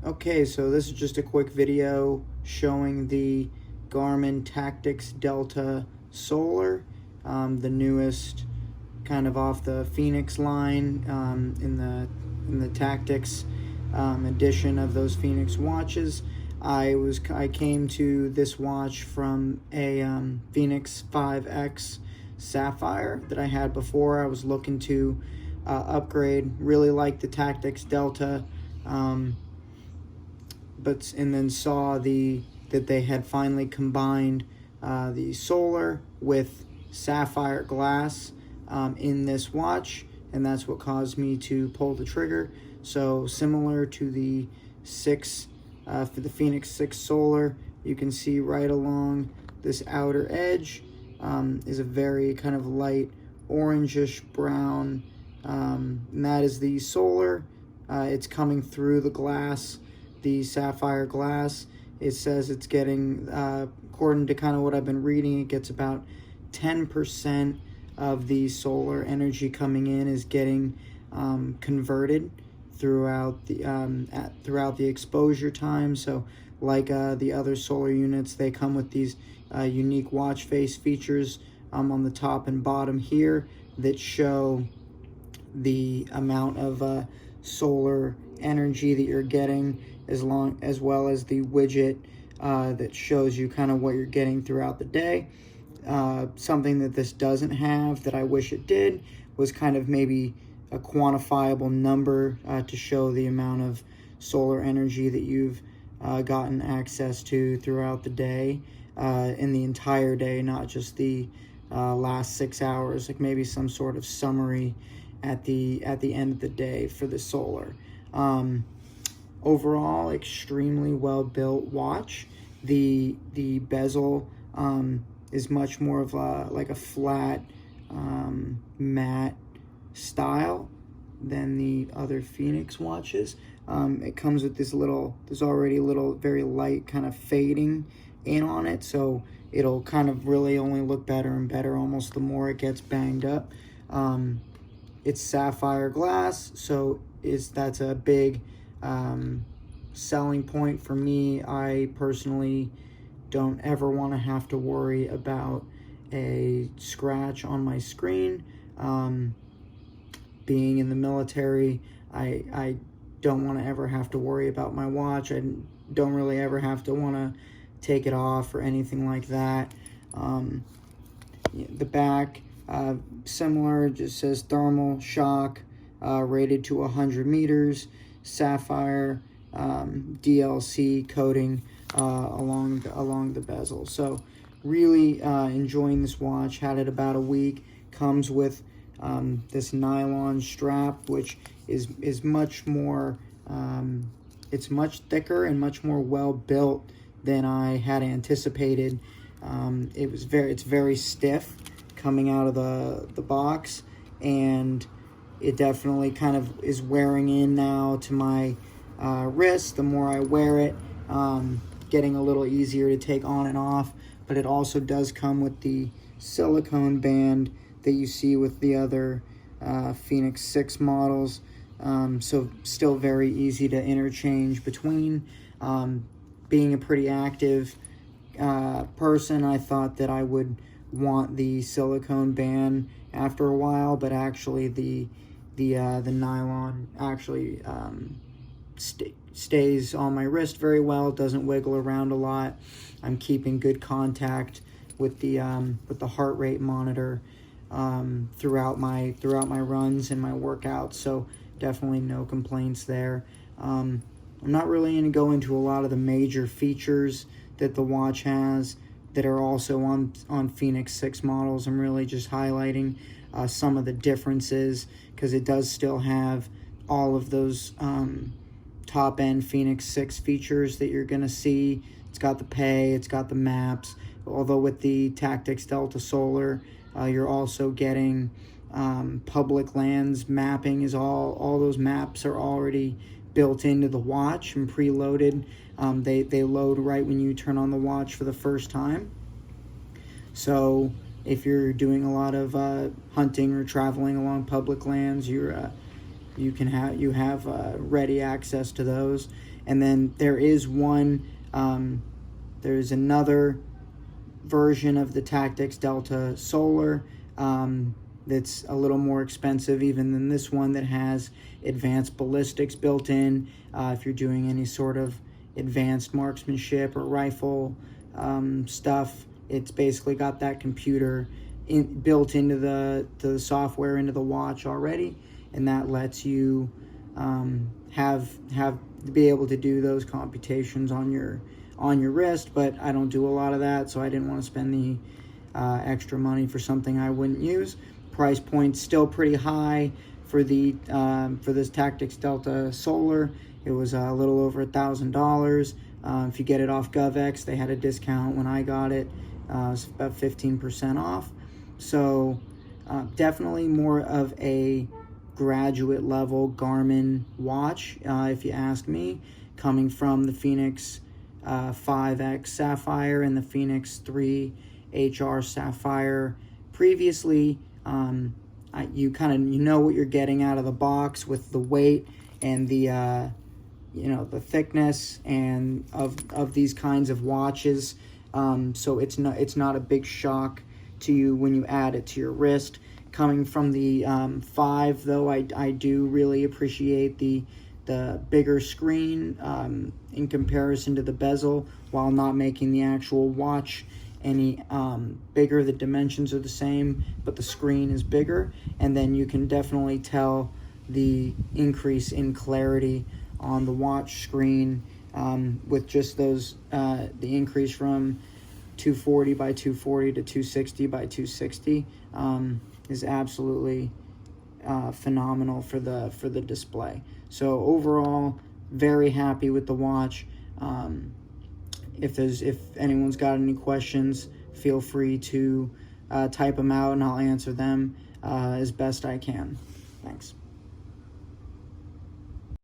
Okay, so this is just a quick video showing the Garmin Tactix Delta Solar, the newest kind of off the Phoenix line in the Tactix edition of those Phoenix watches. I came to this watch from a Phoenix 5X Sapphire that I had before. I was looking to upgrade. Really liked the Tactix Delta. And then saw that they had finally combined the solar with sapphire glass in this watch, and that's what caused me to pull the trigger. So similar to the for the Phoenix 6 Solar, you can see right along this outer edge is a very kind of light orangish brown, and that is the solar. It's coming through the glass, the sapphire glass. It says it's getting, according to kind of what I've been reading, it gets about 10% of the solar energy coming in is getting converted throughout the exposure time. So like the other solar units, they come with these unique watch face features on the top and bottom here that show the amount of solar energy that you're getting, as well as the widget that shows you kind of what you're getting throughout the day. Something that this doesn't have that I wish it did was kind of maybe a quantifiable number to show the amount of solar energy that you've gotten access to throughout the day, in the entire day, not just the last 6 hours, like maybe some sort of summary at the end of the day for the solar. Overall, extremely well built watch. The bezel is much more of like a flat matte style than the other Phoenix watches. It comes with there's already a little very light kind of fading in on it, so it'll kind of really only look better and better almost the more it gets banged up. It's sapphire glass, so that's a big selling point for me. I personally don't ever want to have to worry about a scratch on my screen. Being in the military, I don't want to ever have to worry about my watch. I don't really ever have to want to take it off or anything like that. The back, similar, just says thermal shock, rated to 100 meters, sapphire DLC coating along the bezel. So really enjoying this watch. Had it about a week. Comes with this nylon strap, which is much more, it's much thicker and much more well built than I had anticipated. It's very stiff coming out of the box, and it definitely kind of is wearing in now to my wrist. The more I wear it, getting a little easier to take on and off. But it also does come with the silicone band that you see with the other Phoenix 6 models. So still very easy to interchange between. Being a pretty active person, I thought that I would want the silicone band after a while, but actually the nylon actually stays on my wrist very well. It doesn't wiggle around a lot. I'm keeping good contact with the heart rate monitor throughout my runs and my workouts, so definitely no complaints there. I'm not really going to go into a lot of the major features that the watch has that are also on Phoenix 6 models. I'm really just highlighting some of the differences, because it does still have all of those top-end Phoenix 6 features that you're going to see. It's got the pay, it's got the maps, although with the Tactix Delta Solar, you're also getting public lands mapping. Is all those maps are already built into the watch and preloaded. They load right when you turn on the watch for the first time. So if you're doing a lot of hunting or traveling along public lands, you're you have ready access to those. And then there is there's another version of the Tactix Delta Solar that's a little more expensive even than this one, that has advanced ballistics built in. If you're doing any sort of advanced marksmanship or rifle stuff, it's basically got that computer built into the software, into the watch already, and that lets you be able to do those computations on your wrist. But I don't do a lot of that, so I didn't want to spend the extra money for something I wouldn't use. Price point's still pretty high for this Tactix Delta Solar. It was a little over $1,000. If you get it off GovX, they had a discount when I got it. It's about 15% off. So definitely more of a graduate level Garmin watch, if you ask me, coming from the Phoenix 5X Sapphire and the Phoenix 3 HR Sapphire previously. You know what you're getting out of the box with the weight and the the thickness and of these kinds of watches. So it's not a big shock to you when you add it to your wrist. Coming from the 5, though, I do really appreciate the bigger screen in comparison to the bezel, while not making the actual watch any bigger. The dimensions are the same, but the screen is bigger, and then you can definitely tell the increase in clarity on the watch screen with just those the increase from 240 by 240 to 260 by 260 is absolutely phenomenal for the display. So overall, very happy with the watch. If anyone's got any questions, feel free to type them out, and I'll answer them as best I can. Thanks.